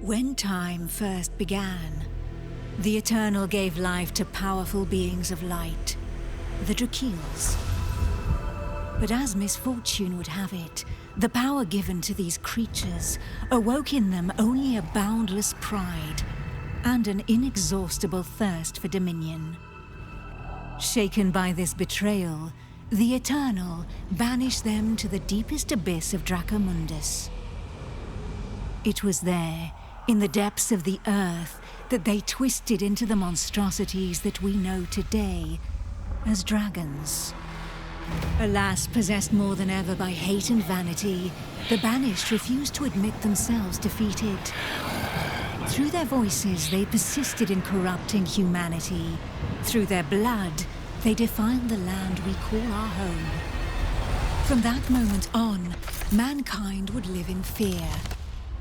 When time first began, the Eternal gave life to powerful beings of light, the Drakeels. But as misfortune would have it, the power given to these creatures awoke in them only a boundless pride and an inexhaustible thirst for dominion. Shaken by this betrayal, the Eternal banished them to the deepest abyss of Dracomundus. It was there, in the depths of the earth, that they twisted into the monstrosities that we know today as dragons. Alas, possessed more than ever by hate and vanity, the Banished refused to admit themselves defeated. Through their voices, they persisted in corrupting humanity. Through their blood, they defiled the land we call our home. From that moment on, mankind would live in fear.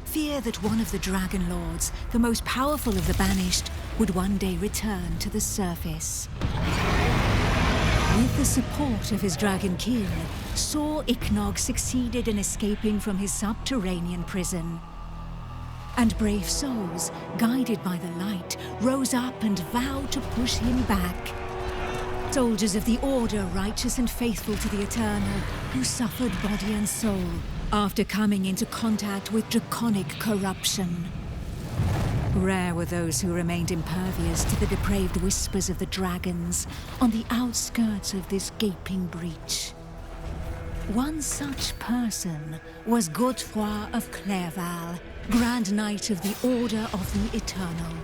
Fear that one of the Dragon Lords, the most powerful of the Banished, would one day return to the surface. With the support of his dragon kin, Sor Ichnog succeeded in escaping from his subterranean prison. And brave souls, guided by the light, rose up and vowed to push him back. Soldiers of the Order, righteous and faithful to the Eternal, who suffered body and soul after coming into contact with draconic corruption. Rare were those who remained impervious to the depraved whispers of the dragons on the outskirts of this gaping breach. One such person was Godefroy of Clairval, Grand Knight of the Order of the Eternal.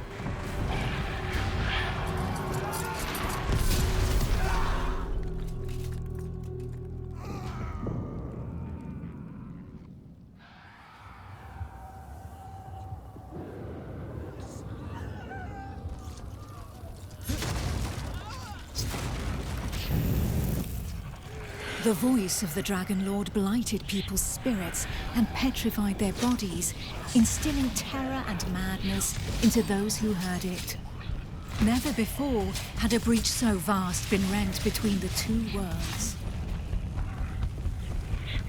The voice of the Dragon Lord blighted people's spirits and petrified their bodies, instilling terror and madness into those who heard it. Never before had a breach so vast been rent between the two worlds.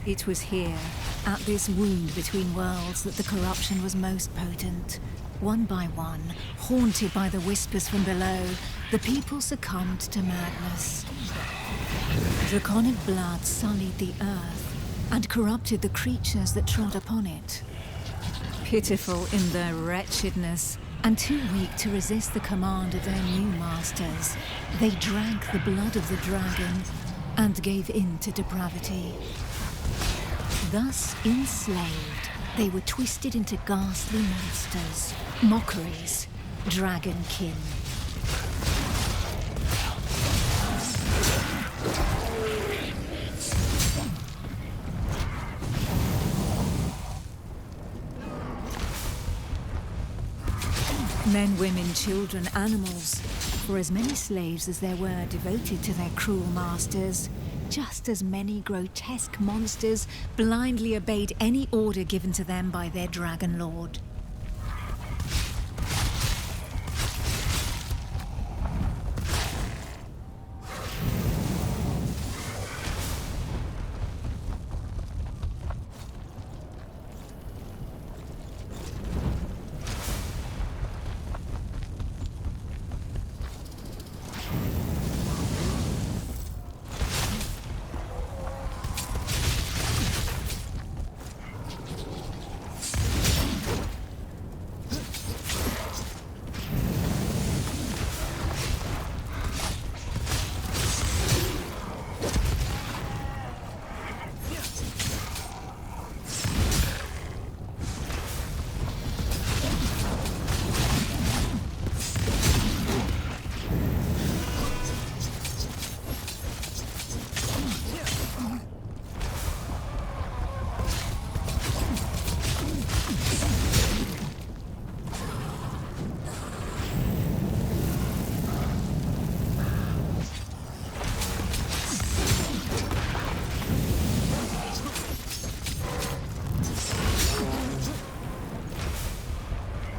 It was here, at this wound between worlds, that the corruption was most potent. One by one, haunted by the whispers from below, the people succumbed to madness. Draconic blood sullied the earth and corrupted the creatures that trod upon it. Pitiful in their wretchedness and too weak to resist the command of their new masters, they drank the blood of the dragon and gave in to depravity. Thus enslaved, they were twisted into ghastly monsters, mockeries, dragonkin. Men, women, children, animals, for as many slaves as there were devoted to their cruel masters, just as many grotesque monsters blindly obeyed any order given to them by their Dragon Lord.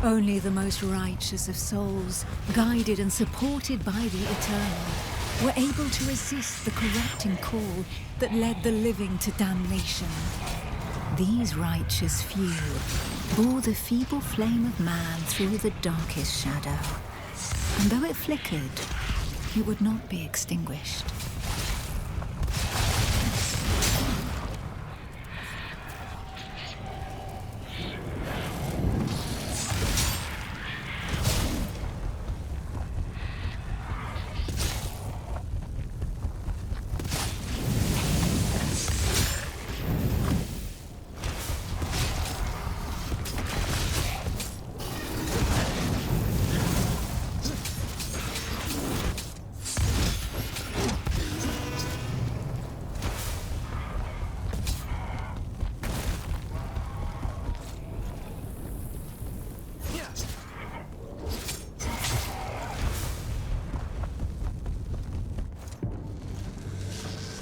Only the most righteous of souls, guided and supported by the Eternal, were able to resist the corrupting call that led the living to damnation. These righteous few bore the feeble flame of man through the darkest shadow, and though it flickered, it would not be extinguished.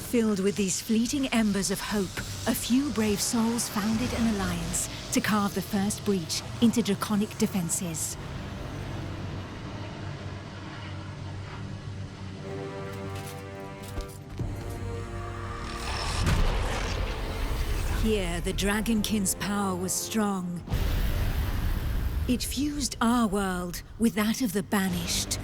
Filled with these fleeting embers of hope, a few brave souls founded an alliance to carve the first breach into draconic defenses. Here, the Dragonkin's power was strong. It fused our world with that of the Banished.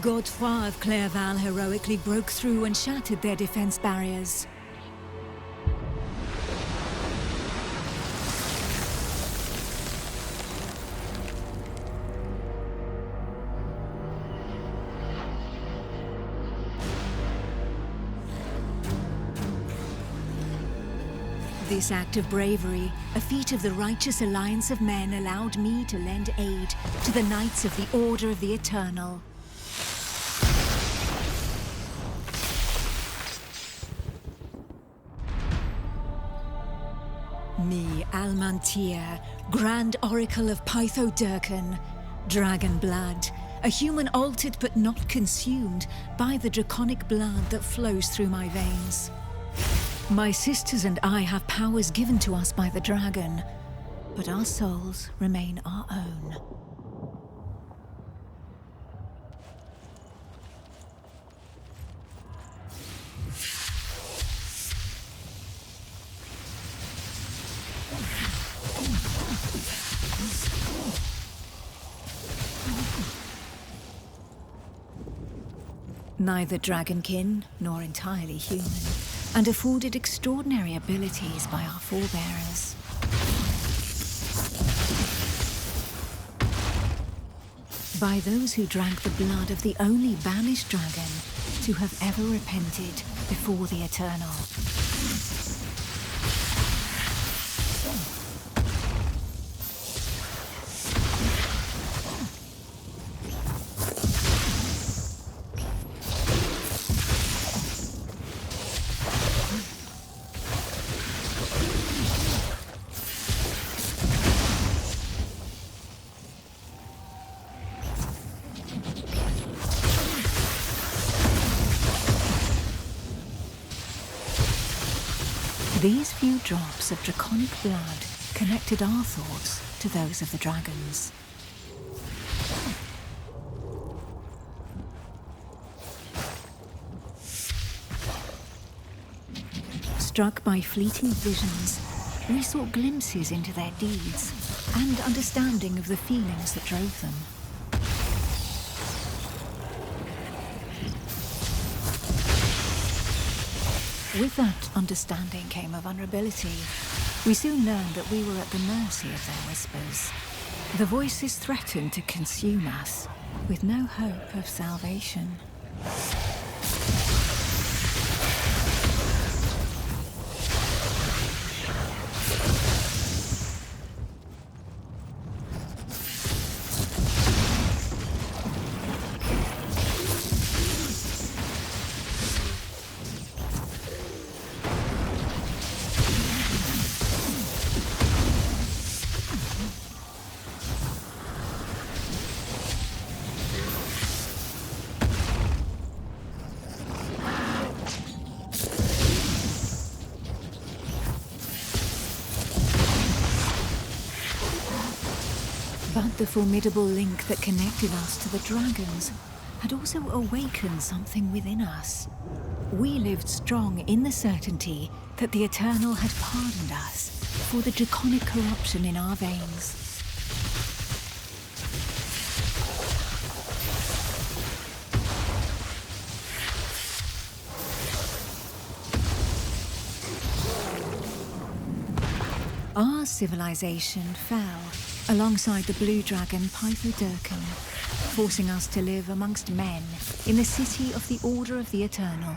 Godefroy of Clairval heroically broke through and shattered their defense barriers. This act of bravery, a feat of the righteous alliance of men, allowed me to lend aid to the Knights of the Order of the Eternal. Me, Almantir, Grand Oracle of Pytho Durkan, Dragon Blood, a human altered but not consumed by the draconic blood that flows through my veins. My sisters and I have powers given to us by the dragon, but our souls remain our own. Neither dragonkin nor entirely human, and afforded extraordinary abilities by our forebearers. By those who drank the blood of the only banished dragon to have ever repented before the Eternal. These few drops of draconic blood connected our thoughts to those of the dragons. Struck by fleeting visions, we sought glimpses into their deeds and understanding of the feelings that drove them. With that understanding came a vulnerability. We soon learned that we were at the mercy of their whispers. The voices threatened to consume us, with no hope of salvation. But the formidable link that connected us to the dragons had also awakened something within us. We lived strong in the certainty that the Eternal had pardoned us for the draconic corruption in our veins. Our civilization fell alongside the blue dragon Pythodurcan, forcing us to live amongst men in the city of the Order of the Eternal.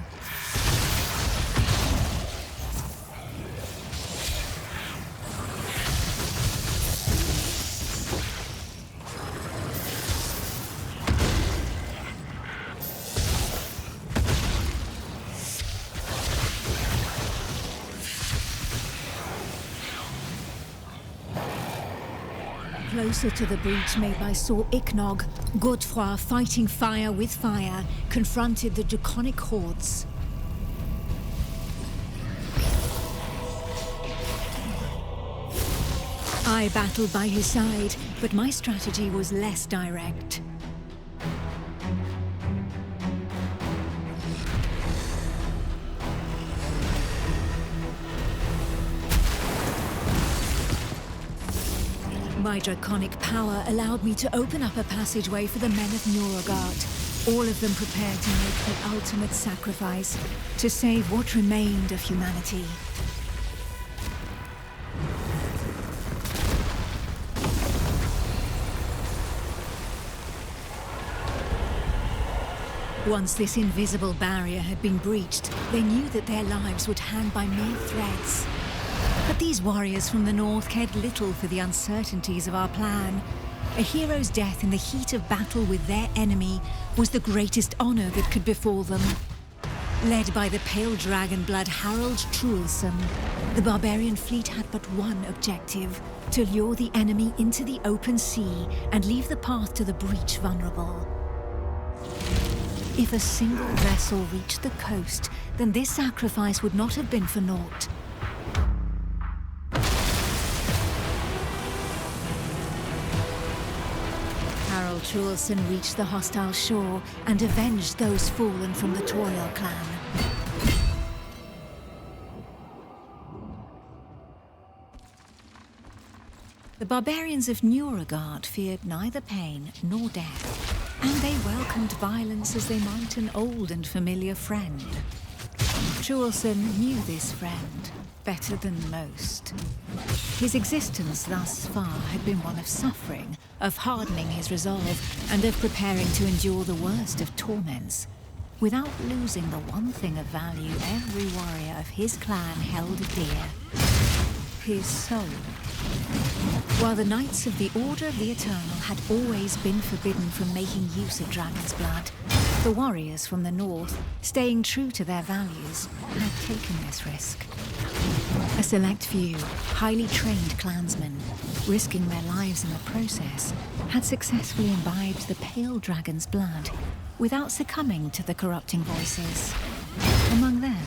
Closer to the breach made by Sir Ichnog, Godefroy, fighting fire with fire, confronted the draconic hordes. I battled by his side, but my strategy was less direct. My draconic power allowed me to open up a passageway for the men of Nuragard, all of them prepared to make the ultimate sacrifice to save what remained of humanity. Once this invisible barrier had been breached, they knew that their lives would hang by mere threads. But these warriors from the north cared little for the uncertainties of our plan. A hero's death in the heat of battle with their enemy was the greatest honor that could befall them. Led by the pale dragon blood Harold Truelson, the barbarian fleet had but one objective: to lure the enemy into the open sea and leave the path to the breach vulnerable. If a single vessel reached the coast, then this sacrifice would not have been for naught. Harold Truelson reached the hostile shore and avenged those fallen from the Toriel clan. The barbarians of Nuragard feared neither pain nor death, and they welcomed violence as they might an old and familiar friend. Truelson knew this friend better than most. His existence thus far had been one of suffering, of hardening his resolve, and of preparing to endure the worst of torments, without losing the one thing of value every warrior of his clan held dear: his soul. While the Knights of the Order of the Eternal had always been forbidden from making use of dragon's blood, the warriors from the north, staying true to their values, had taken this risk. A select few, highly trained clansmen, risking their lives in the process, had successfully imbibed the pale dragon's blood without succumbing to the corrupting voices. Among them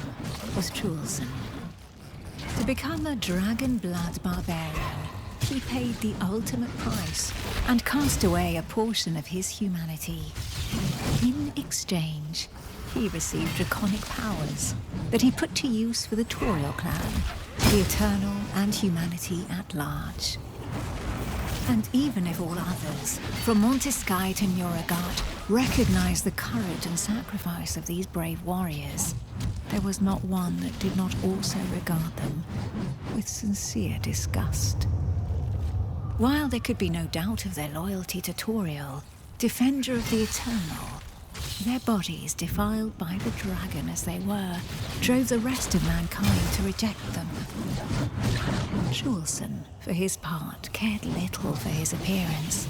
was Truelson. To become a dragon blood barbarian, he paid the ultimate price and cast away a portion of his humanity. In exchange, he received draconic powers that he put to use for the Toriel clan, the Eternal, and humanity at large. And even if all others, from Montesky to Nuragard, recognized the courage and sacrifice of these brave warriors, there was not one that did not also regard them with sincere disgust. While there could be no doubt of their loyalty to Toriel, defender of the Eternal, their bodies, defiled by the dragon as they were, drove the rest of mankind to reject them. Truelson, for his part, cared little for his appearance.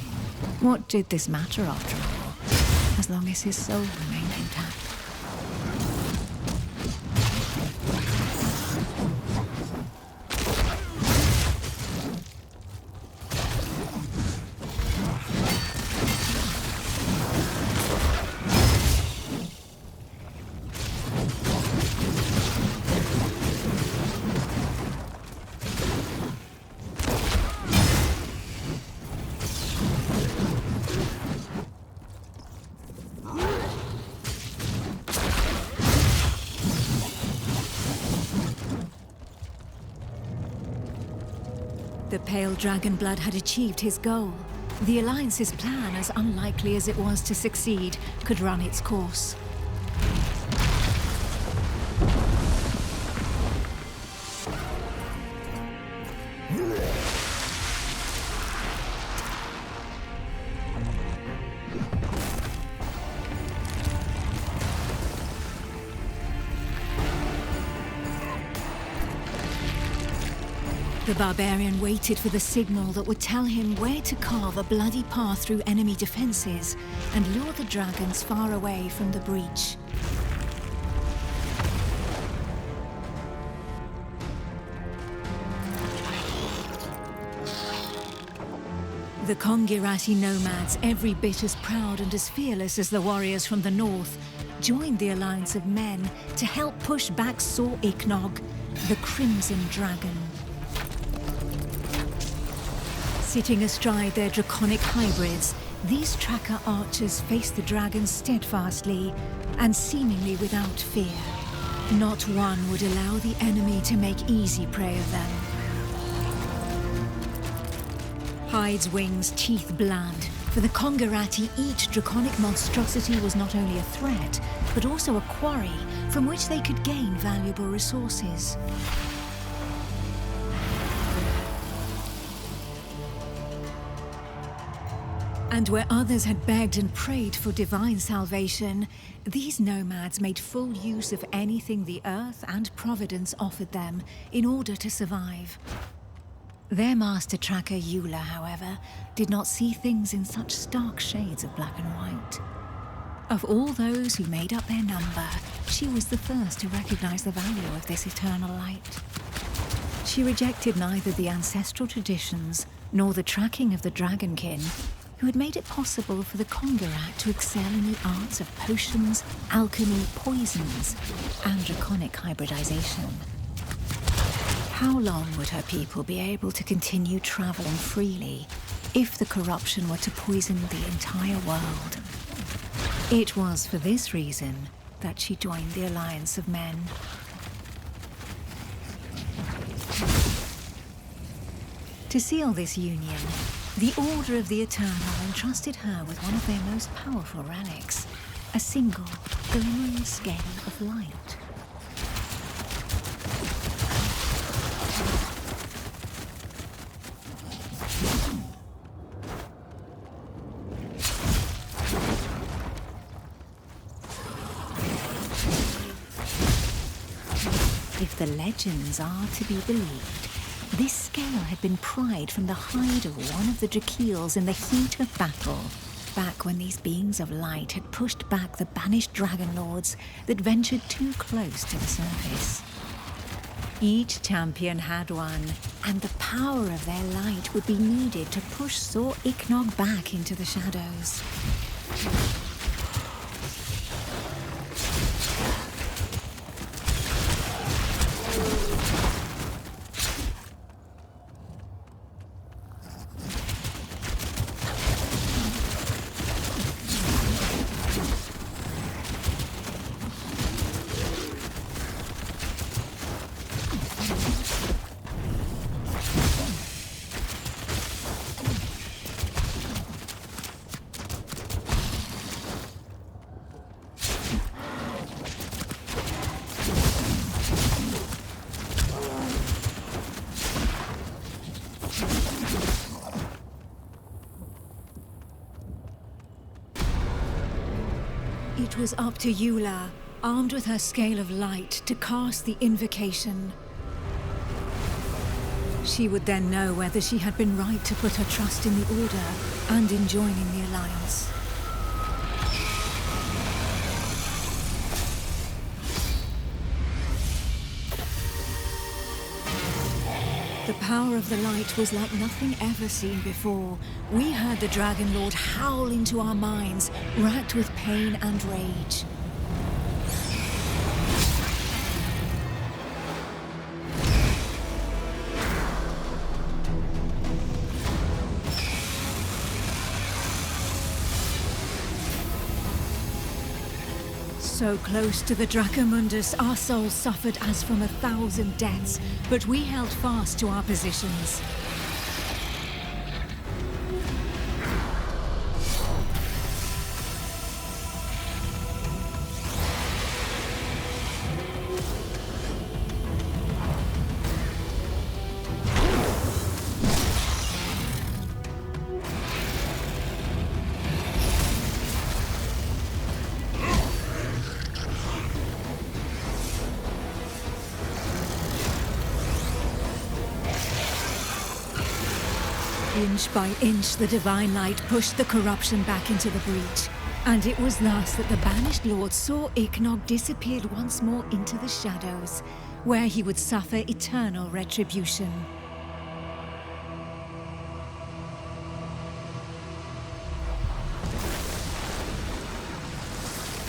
What did this matter after all, as long as his soul remained intact? The pale dragon blood had achieved his goal. The Alliance's plan, as unlikely as it was to succeed, could run its course. The Barbarian waited for the signal that would tell him where to carve a bloody path through enemy defenses and lure the dragons far away from the breach. The Kongirati nomads, every bit as proud and as fearless as the warriors from the north, joined the alliance of men to help push back Sor Iknog, the Crimson Dragon. Sitting astride their draconic hybrids, these tracker archers faced the dragons steadfastly and seemingly without fear. Not one would allow the enemy to make easy prey of them. Hides, wings, teeth bland. For the Kongirati, each draconic monstrosity was not only a threat, but also a quarry from which they could gain valuable resources. And where others had begged and prayed for divine salvation, these nomads made full use of anything the earth and Providence offered them in order to survive. Their master tracker, Eula, however, did not see things in such stark shades of black and white. Of all those who made up their number, she was the first to recognize the value of this eternal light. She rejected neither the ancestral traditions nor the tracking of the Dragonkin, who had made it possible for the Kongirat to excel in the arts of potions, alchemy, poisons, and draconic hybridization. How long would her people be able to continue traveling freely if the corruption were to poison the entire world? It was for this reason that she joined the Alliance of Men. To seal this union, the Order of the Eternal entrusted her with one of their most powerful relics, a single, glimmering scale of light. If the legends are to be believed, this scale had been pried from the hide of one of the Drakeels in the heat of battle, back when these beings of light had pushed back the banished dragon lords that ventured too close to the surface. Each champion had one, and the power of their light would be needed to push Sor Iknog back into the shadows. It was up to Eula, armed with her scale of light, to cast the invocation. She would then know whether she had been right to put her trust in the Order and in joining the Alliance. The power of the light was like nothing ever seen before. We heard the Dragon Lord howl into our minds, racked with pain and rage. So close to the Dracomundus, our souls suffered as from 1,000 deaths, but we held fast to our positions. Inch by inch, the divine light pushed the corruption back into the breach. And it was thus that the Banished Lord saw Ignog disappeared once more into the shadows, where he would suffer eternal retribution.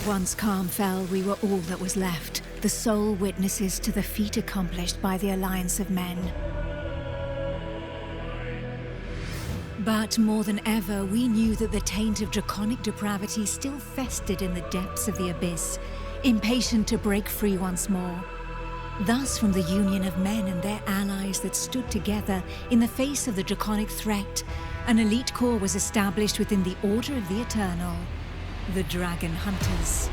Once calm fell, we were all that was left, the sole witnesses to the feat accomplished by the Alliance of Men. But more than ever, we knew that the taint of draconic depravity still festered in the depths of the abyss, impatient to break free once more. Thus, from the union of men and their allies that stood together in the face of the draconic threat, an elite corps was established within the Order of the Eternal, the Dragon Hunters.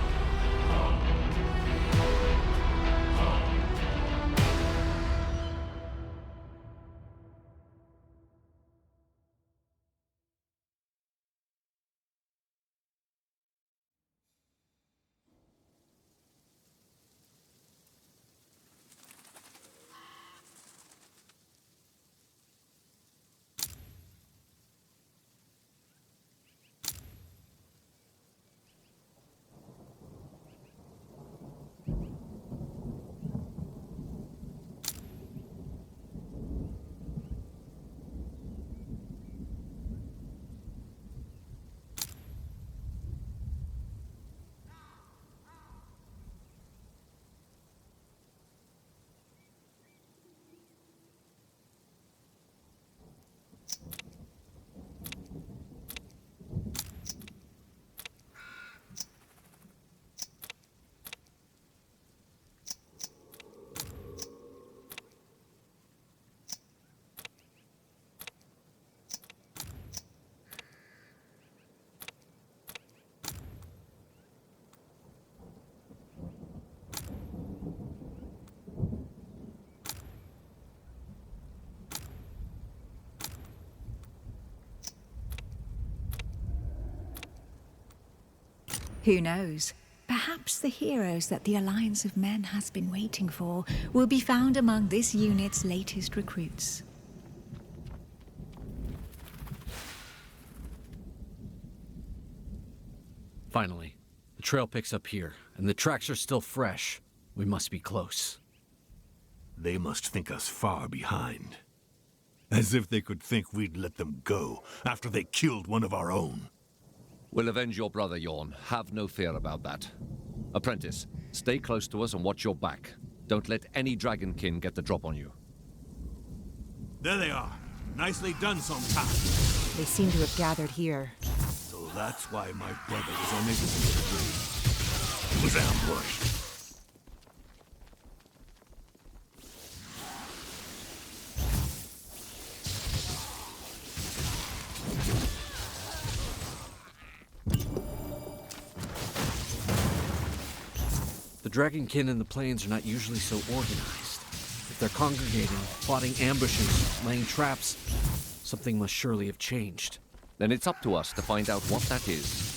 Who knows? Perhaps the heroes that the Alliance of Men has been waiting for will be found among this unit's latest recruits. Finally, the trail picks up here, and the tracks are still fresh. We must be close. They must think us far behind. As if they could think we'd let them go after they killed one of our own. We'll avenge your brother, Yorn. Have no fear about that. Apprentice, stay close to us and watch your back. Don't let any Dragonkin get the drop on you. There they are. Nicely done, Songtan. They seem to have gathered here. So that's why my brother was unable to get free. He was ambushed. The Dragonkin in the plains are not usually so organized. If they're congregating, plotting ambushes, laying traps, something must surely have changed. Then it's up to us to find out what that is.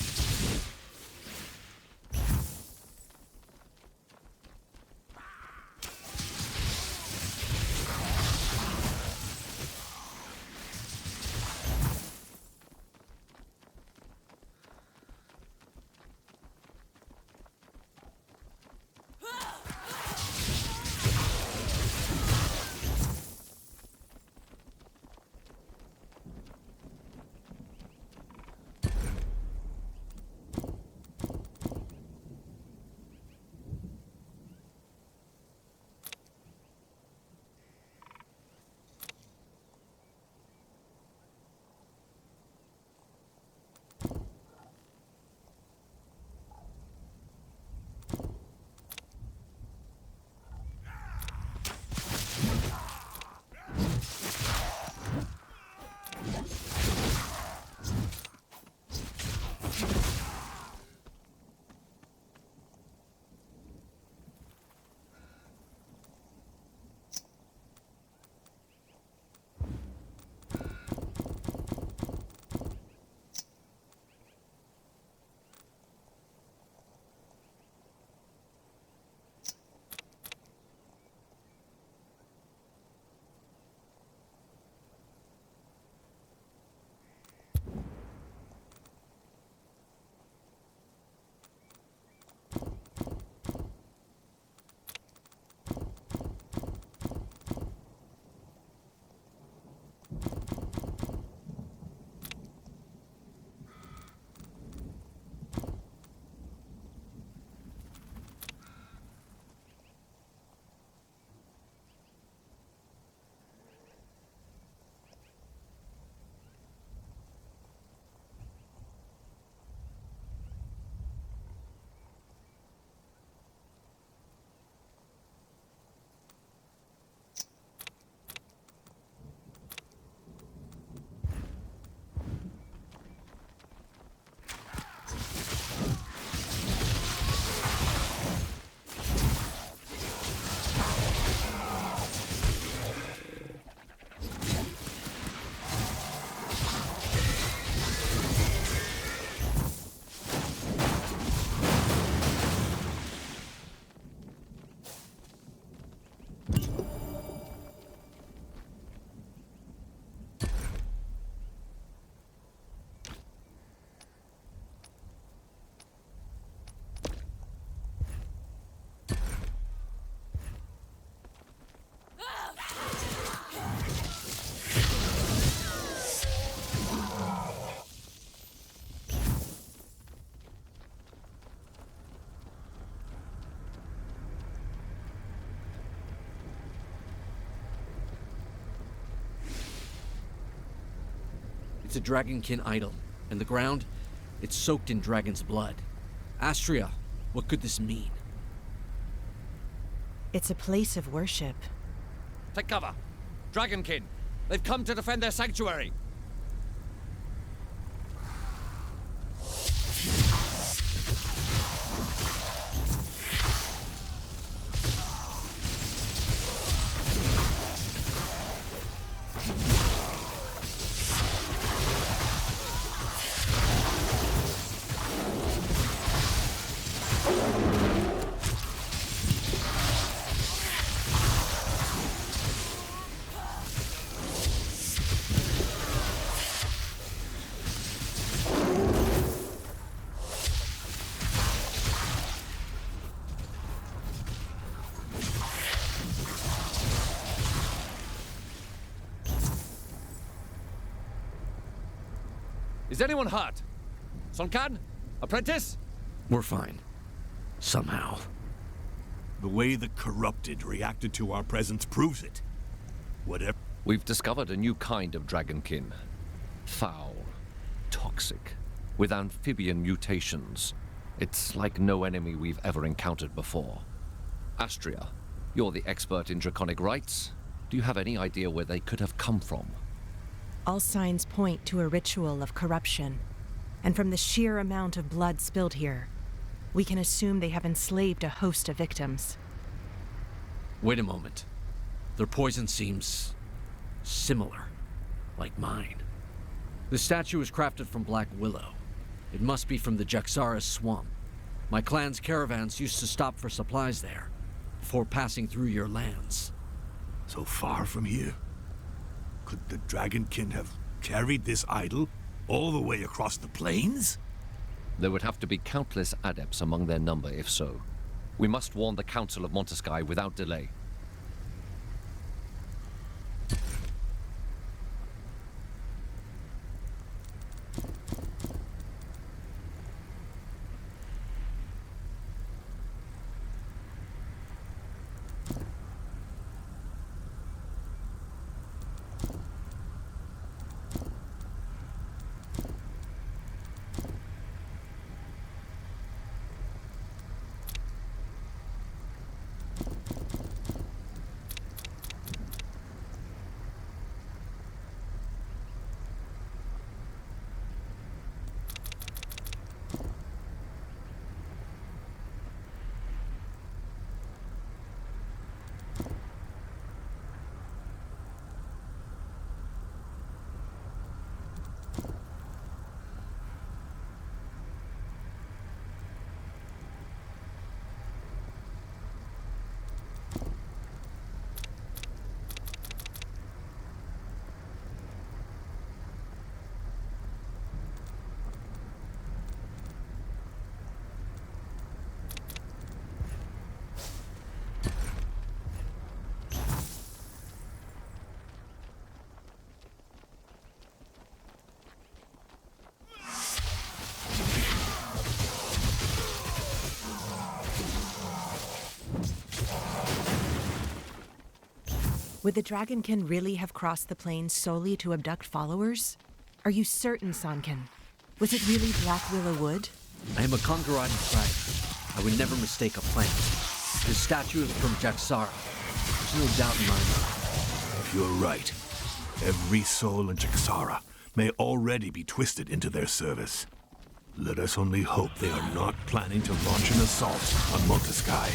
a Dragonkin idol, and the ground, it's soaked in dragon's blood. Astria, what could this mean? It's a place of worship. Take cover! Dragonkin! They've come to defend their sanctuary! Is anyone hurt? Sonkan? Apprentice? We're fine. Somehow. The way the corrupted reacted to our presence proves it. Whatever. We've discovered a new kind of Dragonkin. Foul. Toxic. With amphibian mutations. It's like no enemy we've ever encountered before. Astria, you're the expert in draconic rites. Do you have any idea where they could have come from? All signs point to a ritual of corruption. And from the sheer amount of blood spilled here, we can assume they have enslaved a host of victims. Wait a moment. Their poison seems similar, like mine. The statue is crafted from black willow. It must be from the Jaxara swamp. My clan's caravans used to stop for supplies there, before passing through your lands. So far from here? Could the Dragonkin have carried this idol all the way across the plains? There would have to be countless adepts among their number if so. We must warn the Council of Montesky without delay. Would the Dragonkin really have crossed the plains solely to abduct followers? Are you certain, Sonkin? Was it really Black Willow Wood? I am a Kongarati tribe. I would never mistake a plant. This statue is from Jaxara. There's no doubt in my mind. You're right. Every soul in Jaxara may already be twisted into their service. Let us only hope they are not planning to launch an assault on Montesky.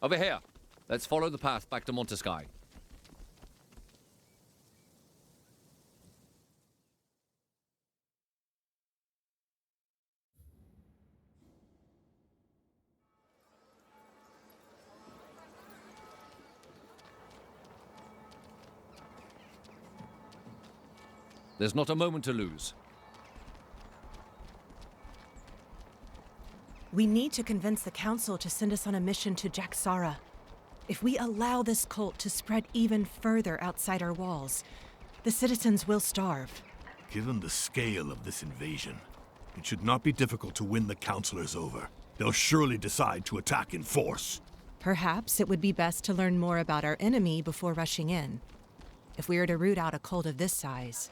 Over here. Let's follow the path back to Montesky. There's not a moment to lose. We need to convince the Council to send us on a mission to Jaxara. If we allow this cult to spread even further outside our walls, the citizens will starve. Given the scale of this invasion, it should not be difficult to win the Councilors over. They'll surely decide to attack in force. Perhaps it would be best to learn more about our enemy before rushing in. If we are to root out a cult of this size,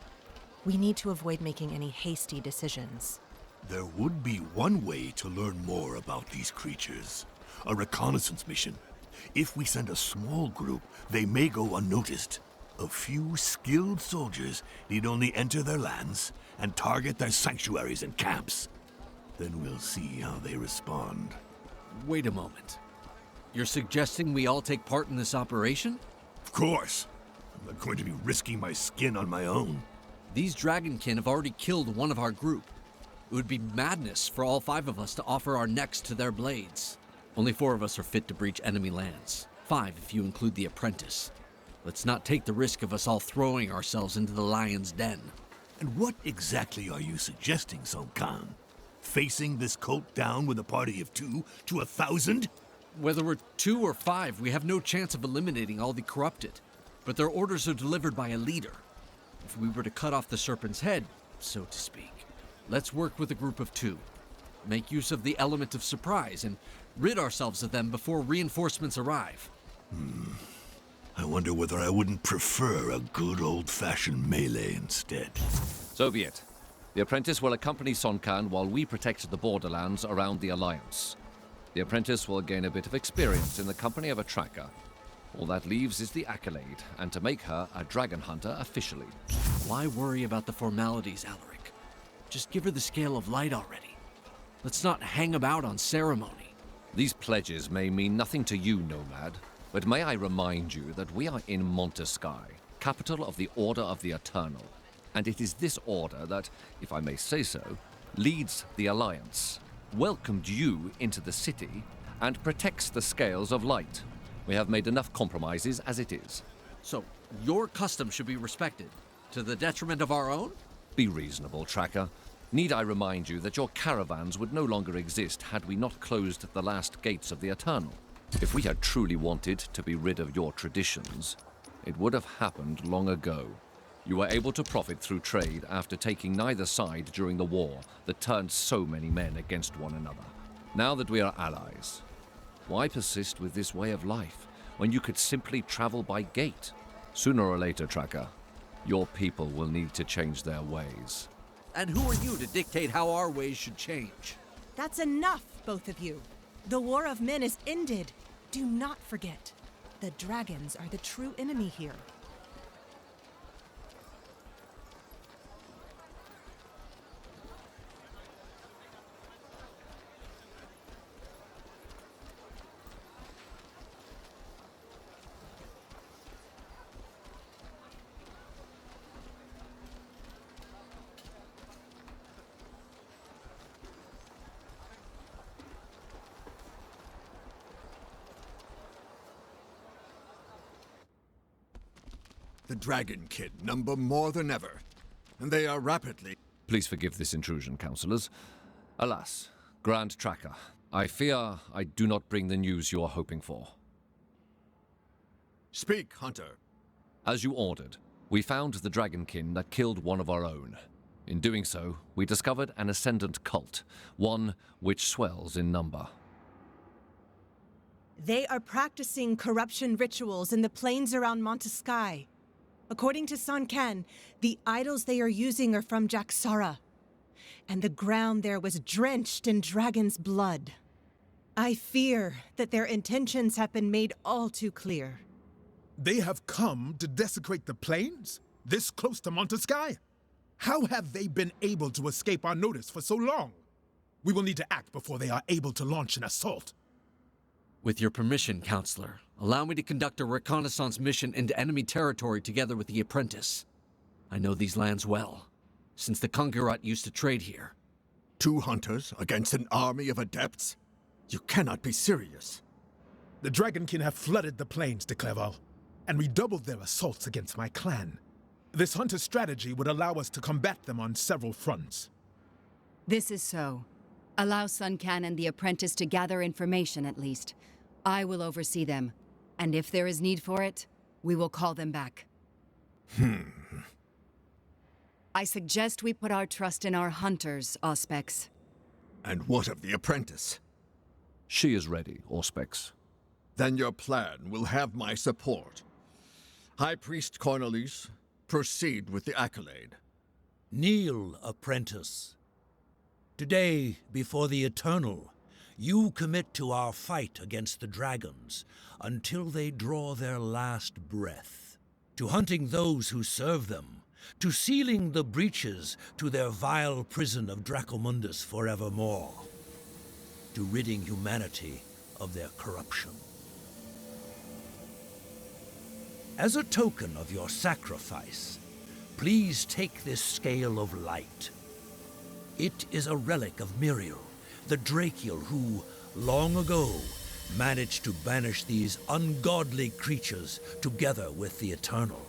we need to avoid making any hasty decisions. There would be one way to learn more about these creatures. A reconnaissance mission. If we send a small group, they may go unnoticed. A few skilled soldiers need only enter their lands and target their sanctuaries and camps. Then we'll see how they respond. Wait a moment. You're suggesting we all take part in this operation? Of course. I'm not going to be risking my skin on my own. These Dragonkin have already killed one of our group. It would be madness for all 5 of us to offer our necks to their blades. Only 4 of us are fit to breach enemy lands. 5 if you include the apprentice. Let's not take the risk of us all throwing ourselves into the lion's den. And what exactly are you suggesting, Song Khan? Facing this cult down with a party of 2 to 1,000? Whether we're 2 or 5, we have no chance of eliminating all the corrupted. But their orders are delivered by a leader. If we were to cut off the serpent's head, so to speak, let's work with a group of 2. Make use of the element of surprise and rid ourselves of them before reinforcements arrive. I wonder whether I wouldn't prefer a good old-fashioned melee instead. So be it. The apprentice will accompany Son Khan while we protect the borderlands around the Alliance. The apprentice will gain a bit of experience in the company of a tracker. All that leaves is the accolade, and to make her a dragon hunter officially. Why worry about the formalities, Alaric? Just give her the scale of light already. Let's not hang about on ceremony. These pledges may mean nothing to you, Nomad, but may I remind you that we are in Montesky, capital of the Order of the Eternal. And it is this order that, if I may say so, leads the Alliance, welcomed you into the city, and protects the scales of light. We have made enough compromises as it is. So, your custom should be respected, to the detriment of our own? Be reasonable, Tracker. Need I remind you that your caravans would no longer exist had we not closed the last gates of the Eternal? If we had truly wanted to be rid of your traditions, it would have happened long ago. You were able to profit through trade after taking neither side during the war that turned so many men against one another. Now that we are allies, why persist with this way of life when you could simply travel by gate? Sooner or later, Tracker, your people will need to change their ways. And who are you to dictate how our ways should change? That's enough, both of you. The War of Men is ended. Do not forget, the dragons are the true enemy here. The Dragonkin number more than ever, and they are rapidly... Please forgive this intrusion, councillors. Alas, Grand Tracker, I fear I do not bring the news you are hoping for. Speak, Hunter. As you ordered, we found the Dragonkin that killed one of our own. In doing so, we discovered an ascendant cult, one which swells in number. They are practicing corruption rituals in the plains around Montesky. According to San Khan, the idols they are using are from Jaxara, and the ground there was drenched in dragon's blood. I fear that their intentions have been made all too clear. They have come to desecrate the plains? This close to Montesky? How have they been able to escape our notice for so long? We will need to act before they are able to launch an assault. With your permission, Counselor, allow me to conduct a reconnaissance mission into enemy territory together with the apprentice. I know these lands well, since the Conqueror used to trade here. 2 hunters against an army of adepts? You cannot be serious. The Dragonkin have flooded the plains, de Clerval, and redoubled their assaults against my clan. This hunter strategy would allow us to combat them on several fronts. This is so. Allow Sun Can and the apprentice to gather information at least. I will oversee them, and if there is need for it, we will call them back. I suggest we put our trust in our hunters, Auspex. And what of the apprentice? She is ready, Auspex. Then your plan will have my support. High Priest Cornelius, proceed with the accolade. Kneel, apprentice. Today, before the Eternal, you commit to our fight against the dragons until they draw their last breath, to hunting those who serve them, to sealing the breaches to their vile prison of Dracomundus forevermore, to ridding humanity of their corruption. As a token of your sacrifice, please take this scale of light. It is a relic of Miriel, the Drakiel who, long ago, managed to banish these ungodly creatures together with the Eternal.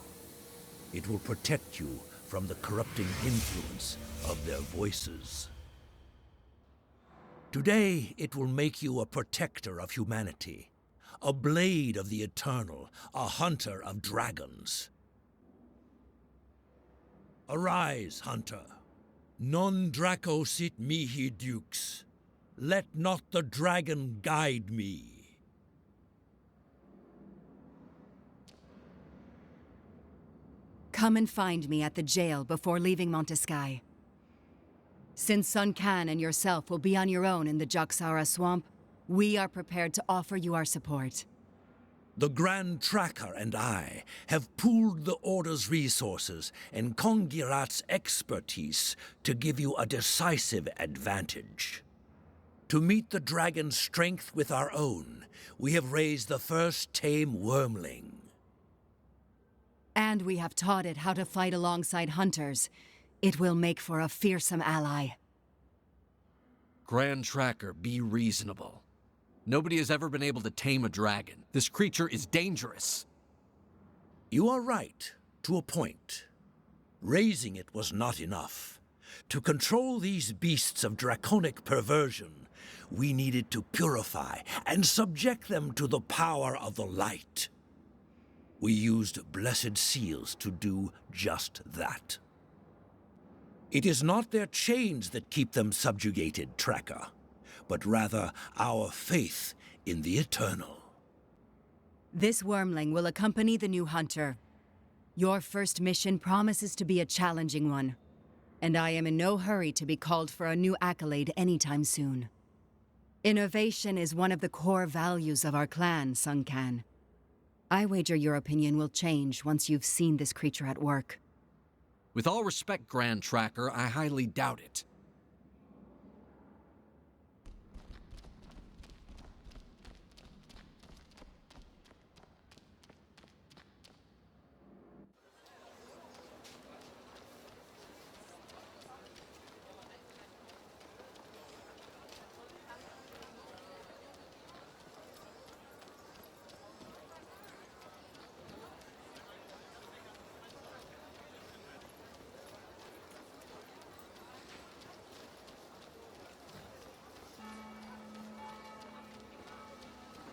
It will protect you from the corrupting influence of their voices. Today, it will make you a protector of humanity, a blade of the Eternal, a hunter of dragons. Arise, hunter. Non Draco sit mihi dukes. Let not the dragon guide me. Come and find me at the jail before leaving Montescae. Since Sun Can and yourself will be on your own in the Jaxara swamp, we are prepared to offer you our support. The Grand Tracker and I have pooled the Order's resources and Kongirat's expertise to give you a decisive advantage. To meet the dragon's strength with our own, we have raised the first tame wormling. And we have taught it how to fight alongside hunters. It will make for a fearsome ally. Grand Tracker, be reasonable. Nobody has ever been able to tame a dragon. This creature is dangerous. You are right, to a point. Raising it was not enough. To control these beasts of draconic perversion, we needed to purify and subject them to the power of the light. We used blessed seals to do just that. It is not their chains that keep them subjugated, Tracker, but rather our faith in the Eternal. This wormling will accompany the new hunter. Your first mission promises to be a challenging one, and I am in no hurry to be called for a new accolade anytime soon. Innovation is one of the core values of our clan, Sun Can. I wager your opinion will change once you've seen this creature at work. With all respect, Grand Tracker, I highly doubt it.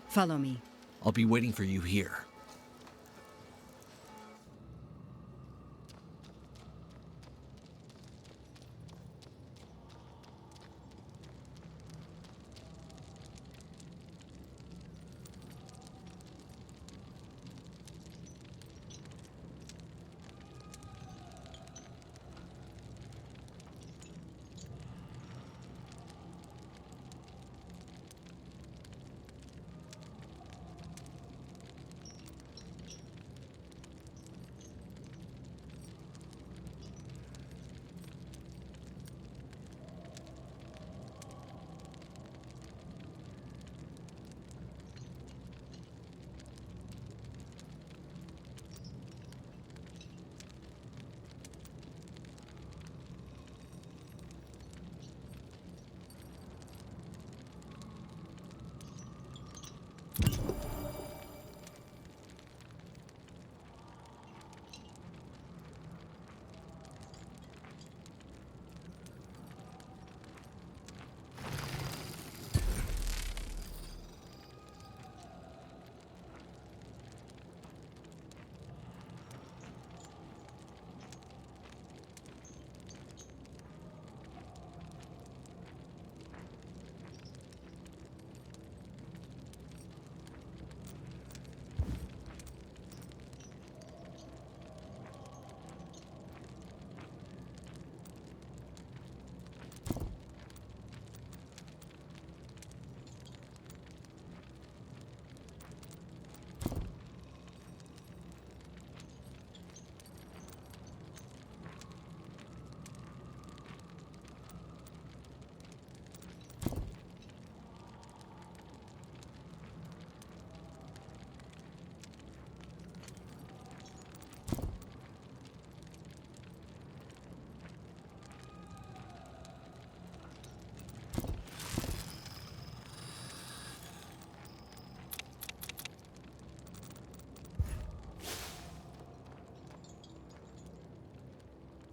Follow me. I'll be waiting for you here.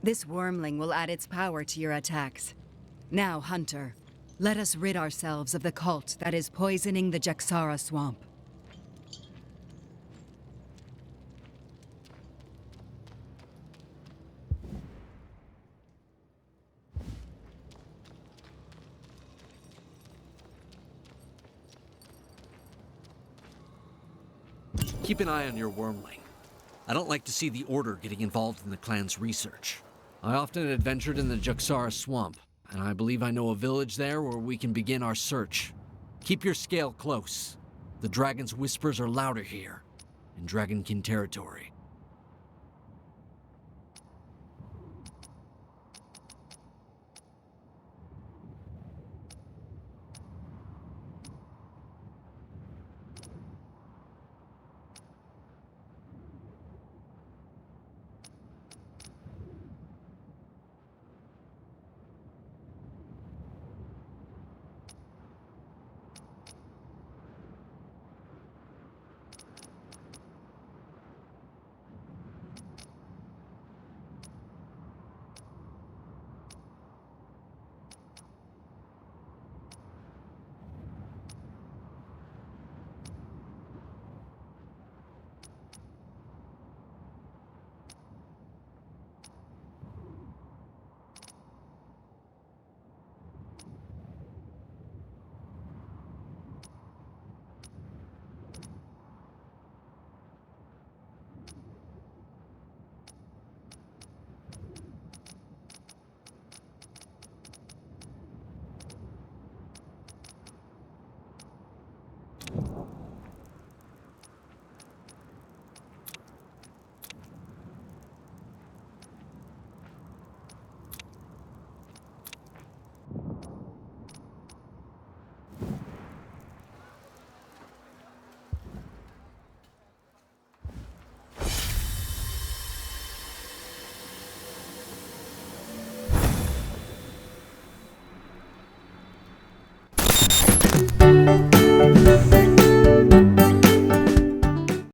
This wormling will add its power to your attacks. Now, Hunter, let us rid ourselves of the cult that is poisoning the Jaxara swamp. Keep an eye on your wormling. I don't like to see the Order getting involved in the clan's research. I often adventured in the Jaxara swamp, and I believe I know a village there where we can begin our search. Keep your scale close. The dragon's whispers are louder here, in Dragonkin territory.